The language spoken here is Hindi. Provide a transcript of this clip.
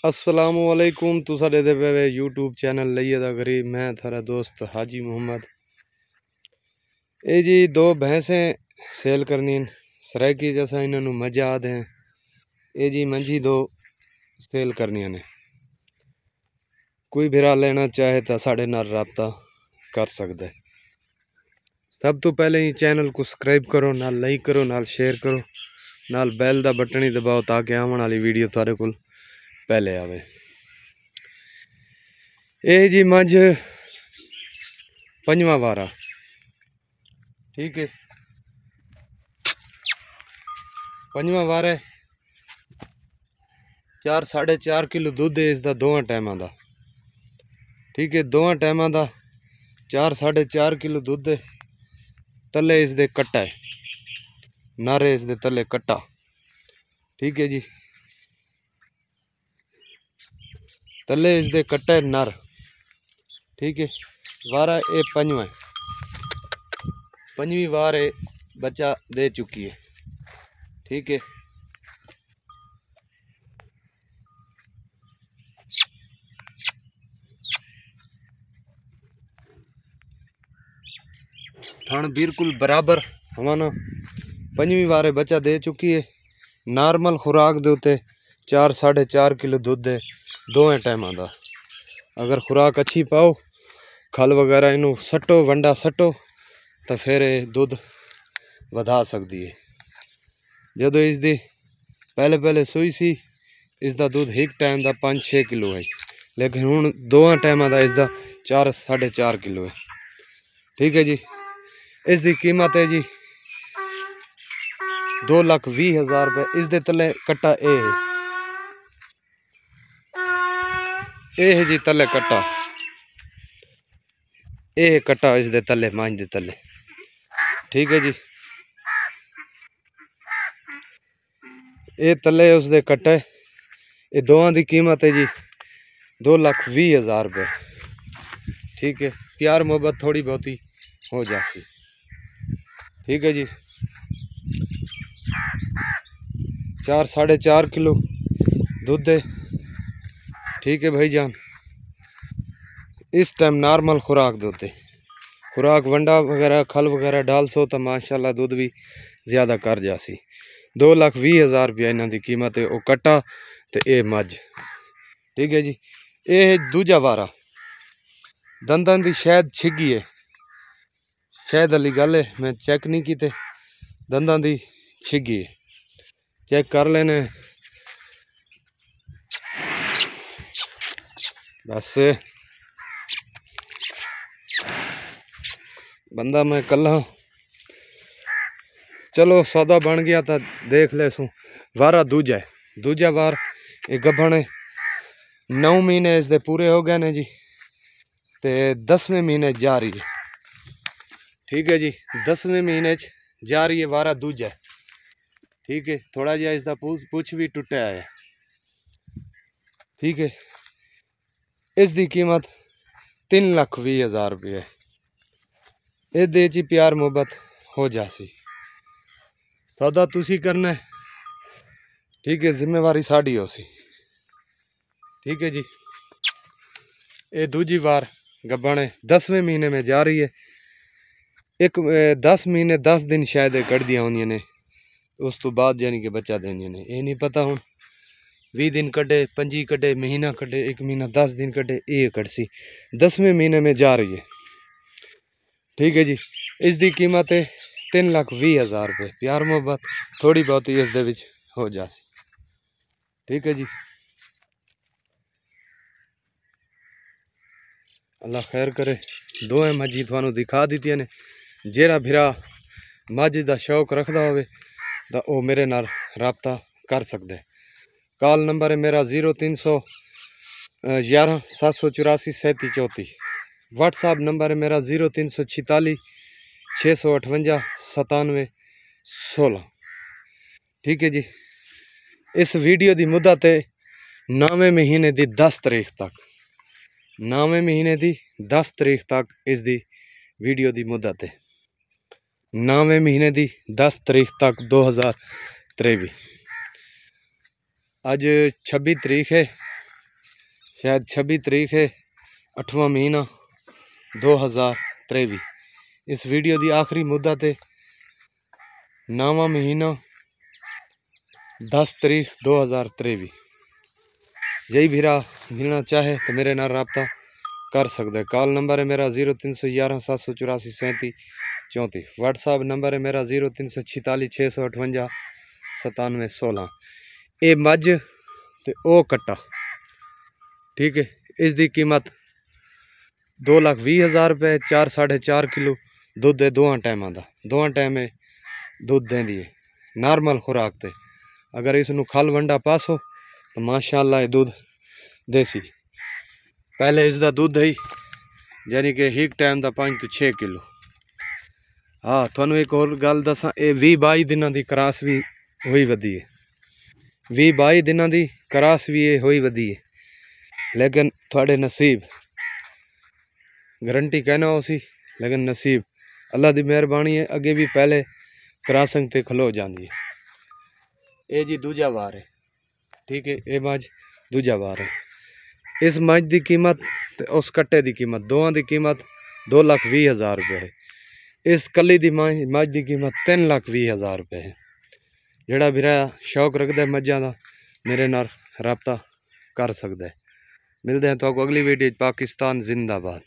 असलामुअलैकुम तुसा देते पे यूट्यूब चैनल लइए दा गरीब मैं थारा दोस्त हाजी मोहम्मद। ये जी दो भैंसें सेल करनी सरायकी जैसा इन्होंने मजा आते हैं। ये जी मंझी दो सेल करनी ने, कोई भिरा लेना चाहे तो साढ़े नाल रब्ता कर सकता है। सब तो पहले ही चैनल को सब्सक्राइब करो, नाल लाइक करो, नाल शेयर करो, नाल बैल दा बटन ही दबाओ ताकि आने वाली वीडियो थारे कोल पहले आवे। ये जी मंझ पंजवा वारा, ठीक है, पंजवा वारे 4 साढ़े 4 किलो दूध है इसका दोवां टाइमां दा, ठीक है, दोवां टाइमां दा 4 साढ़े 4 किलो दूध है। तले इसदे कट्टा है, नारे इसदे तले कट्टा, ठीक है जी, तले इसदे कट्टा है नर, ठीक है। वारा ये पंजवा है, पंजवी वार है, बच्चा दे चुकी है, ठीक है। थन बिल्कुल बराबर हमारा पंजवी वारे बच्चा दे चुकी है। नॉर्मल खुराक दे उत्ते 4 साढ़े 4 किलो दूध है दोवें टाइमां दा। अगर खुराक अच्छी पाओ, खल वगैरह इनू सट्टो, वंडा सट्टो तो फिर दूध वधा सकती है। जदों इसकी पहले सूई सी इसका दूध एक टाइम का 5-6 किलो है, लेकिन हुण दोवां टाइमां दा इसका 4 साढ़े 4 किलो है, ठीक है जी। इसकी कीमत है जी 2,20,000 रुपये। इसके तले कट्टा है जी, तले कट्टा ये कट्टा इसके तले मांझ दे तले, ठीक है जी। ये तले उसके कट्टे, ये दोवां की कीमत है जी 2,20,000 रुपये, ठीक है। प्यार मोहब्बत थोड़ी बहुती हो जाती, ठीक है जी। 4 साढ़े 4 किलो दूध है, ठीक है भाईजान। इस टाइम नॉर्मल खुराक देते, खुराक वंडा वगैरह खल वगैरह डाल सो तो माशाल्लाह दूध भी ज़्यादा कर जासी। 2,20,000 रुपया इन्हों की कीमत है। वो कट्टा तो ये मझ, ठीक है जी। ये है दूजा वारा, दंदां की शायद छिगी है, शायद अली गल है, मैं चेक नहीं की, दंदां की छिगी है, चेक कर लेने बस। बंदा मैं कला, चलो सौदा बन गया तो देख ले सू। वारा दूजा है, दूजा वार ये गभण है, 9 महीने इसके पूरे हो गए ने जी, ते 10वें महीने जा रही है, ठीक है जी। 10वें महीने जा रही है, वारा दूजा है, ठीक है। थोड़ा जिहा इसका पुछ भी टुटा है, ठीक है। इसकी कीमत 3,20,000 रुपये है। ये जी प्यार मोहब्बत हो जासी, सौदा तुसी करना है, ठीक है, जिम्मेवारी साड़ी हो सी, ठीक है जी। ये दूजी बार गब्बण है, 10वें महीने में जा रही है। 10 महीने 10 दिन शायद कट दिया होंगे ने, उस तो बाद यानी कि बच्चा देंगे ने, ये नहीं पता हूँ 20 दिन कटे, 25 कटे, महीना कटे, 1 महीना 10 दिन कटे, ये कटसी 10वें महीने में जा रही है, ठीक है जी। इसकी कीमत है 3,20,000 रुपये। प्यार मोहब्बत थोड़ी बहुत ही इस हो जासी, ठीक है जी। अल्लाह खैर करे। दोवें मझी थानू दिखा दी ने, जेरा भिरा मझ का शौक रखता हो तो वह मेरे नाल रब्ता कर सकते। कॉल नंबर है मेरा 0311 784 3734। व्हाट्सएप नंबर है मेरा 0346 658 9716, ठीक है जी। इस वीडियो की मुद्दत है 9वें महीने की 10 तारीख तक, 9वें महीने की 10 तारीख तक इसकी वीडियो की मुद्दत है। 9वें महीने की 10 तारीख तक 2023। अज 26 तारीख है, शायद 26 तारीख है 8वां महीना 2023। इस वीडियो की आखिरी मुद्दत है 9वां महीना 10 तारीख 2023। यही भीरा मिलना चाहे तो मेरे नाल रब्ता कर सकते। कॉल नंबर है मेरा 0311 784 37 34। व्हाट्सअप नंबर है मेरा 0346 658 97 16। ये मझ ते ओ कट्टा ठीक है। इसकी कीमत 2,20,000 रुपये। 4 4.5 किलो दुध है दोवां टाइमां दा। दोवां टाइम दुध देंदी है नॉर्मल खुराक ते। अगर इसनू खल वंडा पासो तो माशाअल्लाह दुध देसी। पहले इसका दुध है यानी कि एक टाइम का 5 तो 6 किलो। हाँ थोनू एक और गल दसा, ये 20-22 दिनों की क्रॉस भी हुई वधी है। 20-22 दिनों की क्रॉस भी ये हुई वधी है। लेकिन थोड़े नसीब गारंटी कहना उसी, लेकिन नसीब अल्लाह की मेहरबानी है। अगे भी पहले क्रॉसिंग ते खलो जाती है। ये जी दूजा वार है ठीक है। ये मझ दूजा वार है। इस मझ की कीमत ते उस कट्टे की कीमत दोवां की कीमत 2,20,000 रुपये है। इस कली की मझ की कीमत 3,20,000 रुपये है। जोड़ा भी शौक रखता है मझां का मेरे नाल रब्ता कर सकता है। मिलते हैं तो अगली वीडियो। पाकिस्तान जिंदाबाद।